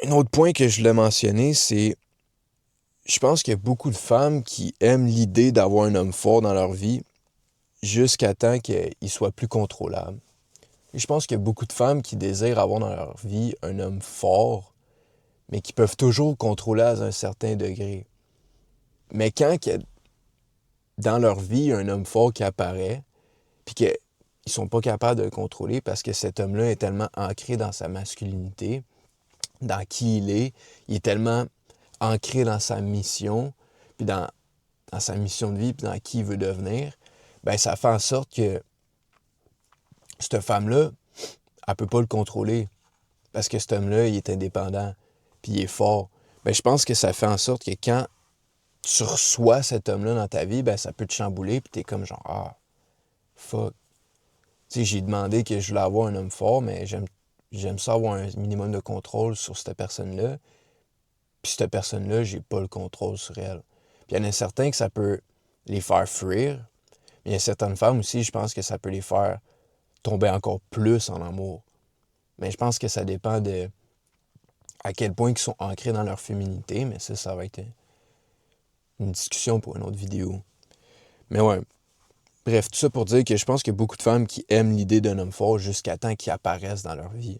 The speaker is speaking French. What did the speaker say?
Un autre point que je voulais mentionner, c'est je pense qu'il y a beaucoup de femmes qui aiment l'idée d'avoir un homme fort dans leur vie jusqu'à temps qu'il soit plus contrôlable. Et je pense qu'il y a beaucoup de femmes qui désirent avoir dans leur vie un homme fort, mais qui peuvent toujours contrôler à un certain degré. Mais quand dans leur vie, il y a un homme fort qui apparaît, puis qu'ils ne sont pas capables de le contrôler parce que cet homme-là est tellement ancré dans sa masculinité, dans qui il est tellement ancré dans sa mission, puis dans sa mission de vie, puis dans qui il veut devenir, ben ça fait en sorte que cette femme-là, elle peut pas le contrôler. Parce que cet homme-là, il est indépendant, puis il est fort. Ben, je pense que ça fait en sorte que quand tu reçois cet homme-là dans ta vie, ben, ça peut te chambouler, puis t'es comme genre, ah, fuck. Tu sais, j'ai demandé que je voulais avoir un homme fort, mais j'aime ça avoir un minimum de contrôle sur cette personne-là. Puis cette personne-là, j'ai pas le contrôle sur elle. Puis il y en a certains que ça peut les faire fuir, mais il y a certaines femmes aussi, je pense que ça peut les faire tomber encore plus en amour. Mais je pense que ça dépend de à quel point ils sont ancrés dans leur féminité, mais ça va être une discussion pour une autre vidéo. Mais ouais, bref, tout ça pour dire que je pense qu'il y a beaucoup de femmes qui aiment l'idée d'un homme fort jusqu'à temps qu'il apparaisse dans leur vie.